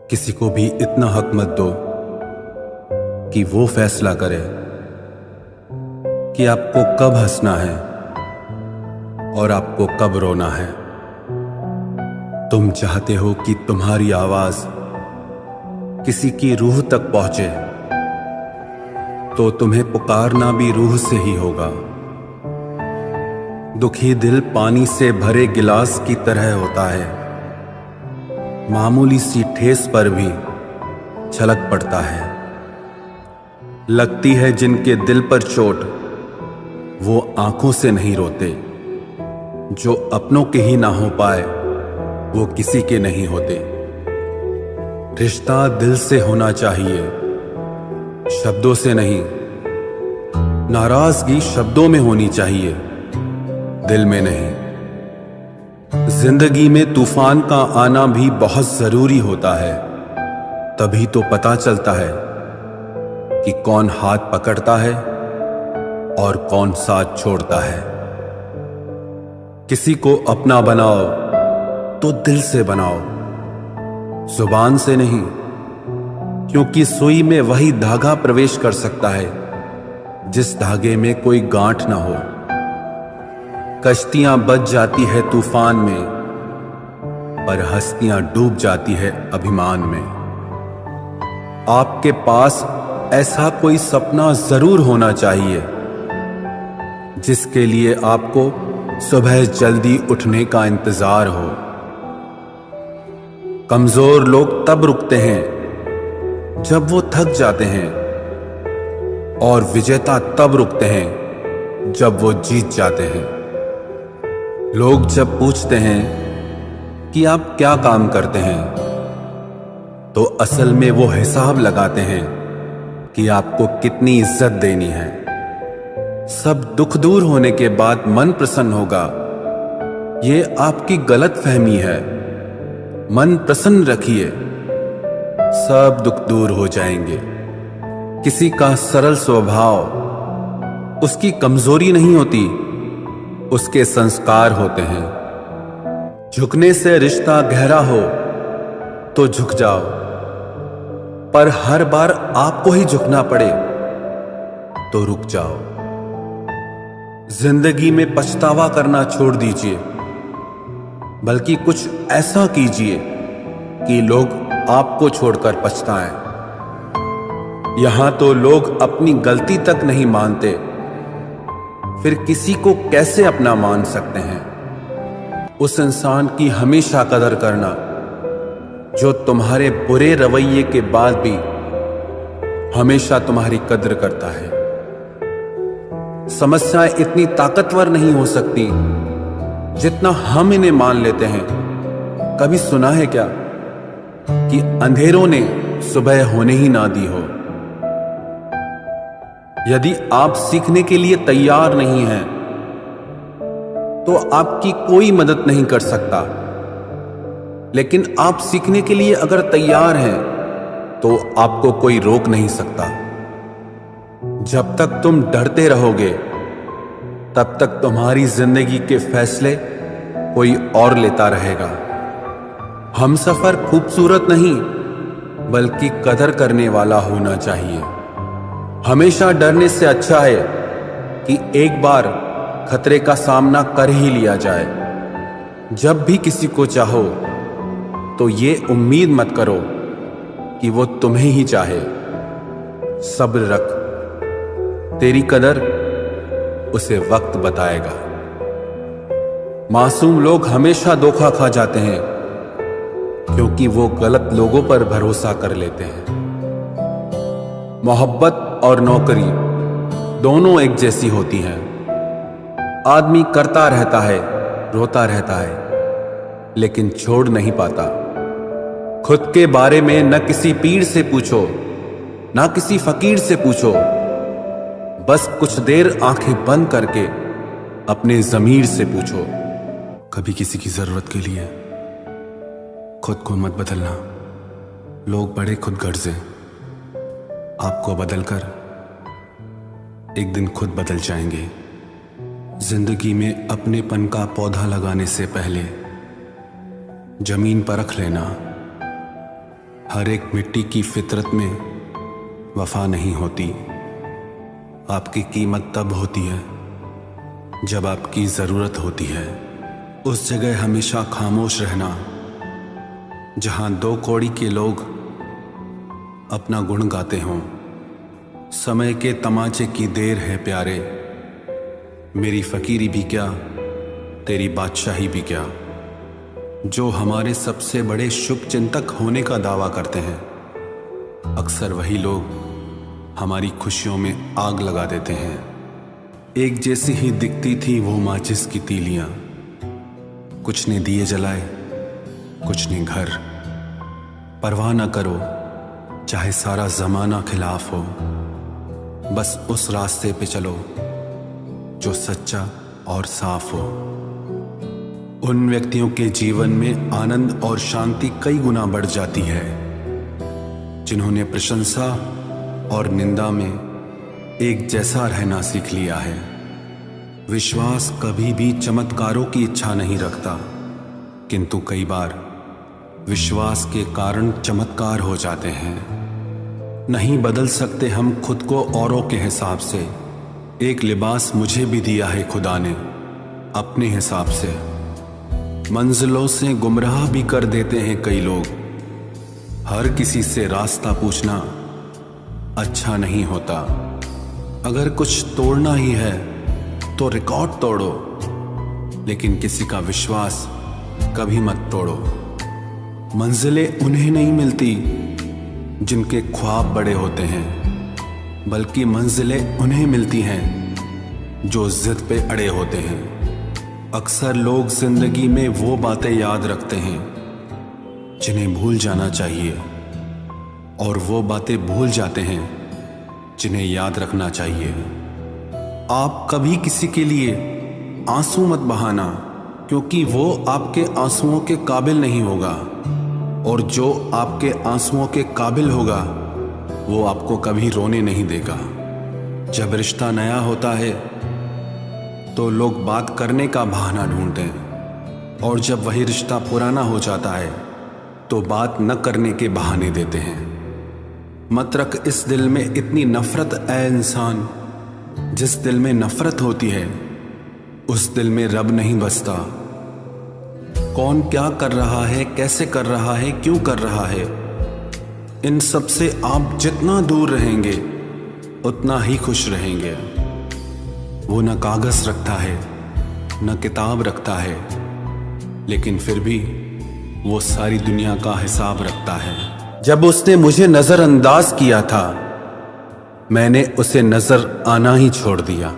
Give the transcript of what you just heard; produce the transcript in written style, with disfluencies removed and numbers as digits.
किसी को भी इतना हक मत दो कि वो फैसला करे कि आपको कब हंसना है और आपको कब रोना है। तुम चाहते हो कि तुम्हारी आवाज किसी की रूह तक पहुंचे, तो तुम्हें पुकारना भी रूह से ही होगा। दुखी दिल पानी से भरे गिलास की तरह होता है, मामूली सी ठेस पर भी छलक पड़ता है। लगती है जिनके दिल पर चोट, वो आंखों से नहीं रोते। जो अपनों के ही ना हो पाए, वो किसी के नहीं होते। रिश्ता दिल से होना चाहिए, शब्दों से नहीं। नाराजगी शब्दों में होनी चाहिए, दिल में नहीं। जिंदगी में तूफान का आना भी बहुत जरूरी होता है, तभी तो पता चलता है कि कौन हाथ पकड़ता है और कौन साथ छोड़ता है। किसी को अपना बनाओ तो दिल से बनाओ, जुबान से नहीं, क्योंकि सुई में वही धागा प्रवेश कर सकता है जिस धागे में कोई गांठ ना हो। कश्तियां बच जाती है तूफान में, पर हस्तियां डूब जाती है अभिमान में। आपके पास ऐसा कोई सपना जरूर होना चाहिए जिसके लिए आपको सुबह जल्दी उठने का इंतजार हो। कमजोर लोग तब रुकते हैं जब वो थक जाते हैं, और विजेता तब रुकते हैं जब वो जीत जाते हैं। लोग जब पूछते हैं कि आप क्या काम करते हैं, तो असल में वो हिसाब लगाते हैं कि आपको कितनी इज्जत देनी है। सब दुख दूर होने के बाद मन प्रसन्न होगा, ये आपकी गलत फहमी है। मन प्रसन्न रखिए, सब दुख दूर हो जाएंगे। किसी का सरल स्वभाव उसकी कमजोरी नहीं होती, उसके संस्कार होते हैं। झुकने से रिश्ता गहरा हो तो झुक जाओ, पर हर बार आपको ही झुकना पड़े तो रुक जाओ। जिंदगी में पछतावा करना छोड़ दीजिए, बल्कि कुछ ऐसा कीजिए कि लोग आपको छोड़कर पछताएं। यहां तो लोग अपनी गलती तक नहीं मानते, फिर किसी को कैसे अपना मान सकते हैं। उस इंसान की हमेशा कदर करना जो तुम्हारे बुरे रवैये के बाद भी हमेशा तुम्हारी कदर करता है। समस्याएं इतनी ताकतवर नहीं हो सकती जितना हम इन्हें मान लेते हैं। कभी सुना है क्या कि अंधेरों ने सुबह होने ही ना दी हो? यदि आप सीखने के लिए तैयार नहीं हैं, तो आपकी कोई मदद नहीं कर सकता। लेकिन आप सीखने के लिए अगर तैयार हैं, तो आपको कोई रोक नहीं सकता। जब तक तुम डरते रहोगे, तब तक तुम्हारी जिंदगी के फैसले कोई और लेता रहेगा। हमसफर खूबसूरत नहीं, बल्कि कदर करने वाला होना चाहिए। हमेशा डरने से अच्छा है कि एक बार खतरे का सामना कर ही लिया जाए। जब भी किसी को चाहो, तो ये उम्मीद मत करो कि वो तुम्हें ही चाहे। सब्र रख, तेरी कदर उसे वक्त बताएगा। मासूम लोग हमेशा धोखा खा जाते हैं, क्योंकि वो गलत लोगों पर भरोसा कर लेते हैं। मोहब्बत और नौकरी दोनों एक जैसी होती हैं। आदमी करता रहता है, रोता रहता है, लेकिन छोड़ नहीं पाता। खुद के बारे में न किसी पीर से पूछो, ना किसी फकीर से पूछो। बस कुछ देर आंखें बंद करके अपने ज़मीर से पूछो। कभी किसी की जरूरत के लिए खुद को मत बदलना। लोग बड़े खुद गर्ज हैं, आपको बदलकर एक दिन खुद बदल जाएंगे। जिंदगी में अपनेपन का पौधा लगाने से पहले जमीन परख लेना, हर एक मिट्टी की फितरत में वफा नहीं होती। आपकी कीमत तब होती है जब आपकी ज़रूरत होती है। उस जगह हमेशा खामोश रहना जहां दो कौड़ी के लोग अपना गुण गाते हों। समय के तमाचे की देर है प्यारे, मेरी फ़कीरी भी क्या तेरी बादशाही भी क्या। जो हमारे सबसे बड़े शुभ चिंतक होने का दावा करते हैं, अक्सर वही लोग हमारी खुशियों में आग लगा देते हैं। एक जैसी ही दिखती थी वो माचिस की तीलियां, कुछ ने दिए जलाए कुछ ने घर। परवाह न करो चाहे सारा जमाना खिलाफ हो, बस उस रास्ते पे चलो जो सच्चा और साफ हो। उन व्यक्तियों के जीवन में आनंद और शांति कई गुना बढ़ जाती है जिन्होंने प्रशंसा और निंदा में एक जैसा रहना सीख लिया है। विश्वास कभी भी चमत्कारों की इच्छा नहीं रखता, किंतु कई बार विश्वास के कारण चमत्कार हो जाते हैं। नहीं बदल सकते हम खुद को औरों के हिसाब से। एक लिबास मुझे भी दिया है खुदा ने अपने हिसाब से। मंजिलों से गुमराह भी कर देते हैं कई लोग। हर किसी से रास्ता पूछना अच्छा नहीं होता। अगर कुछ तोड़ना ही है तो रिकॉर्ड तोड़ो, लेकिन किसी का विश्वास कभी मत तोड़ो। मंजिलें उन्हें नहीं मिलती जिनके ख्वाब बड़े होते हैं, बल्कि मंजिलें उन्हें मिलती हैं जो जिद पे अड़े होते हैं। अक्सर लोग जिंदगी में वो बातें याद रखते हैं जिन्हें भूल जाना चाहिए, और वो बातें भूल जाते हैं जिन्हें याद रखना चाहिए। आप कभी किसी के लिए आंसू मत बहाना, क्योंकि वो आपके आंसुओं के काबिल नहीं होगा, और जो आपके आंसुओं के काबिल होगा वो आपको कभी रोने नहीं देगा। जब रिश्ता नया होता है तो लोग बात करने का बहाना ढूंढते हैं, और जब वही रिश्ता पुराना हो जाता है तो बात न करने के बहाने देते हैं। मत रख इस दिल में इतनी नफरत ऐ इंसान, जिस दिल में नफरत होती है उस दिल में रब नहीं बसता। कौन क्या कर रहा है, कैसे कर रहा है, क्यों कर रहा है, इन सब से आप जितना दूर रहेंगे उतना ही खुश रहेंगे। वो न कागज रखता है न किताब रखता है, लेकिन फिर भी वो सारी दुनिया का हिसाब रखता है। जब उसने मुझे नजरअंदाज किया था, मैंने उसे नजर आना ही छोड़ दिया।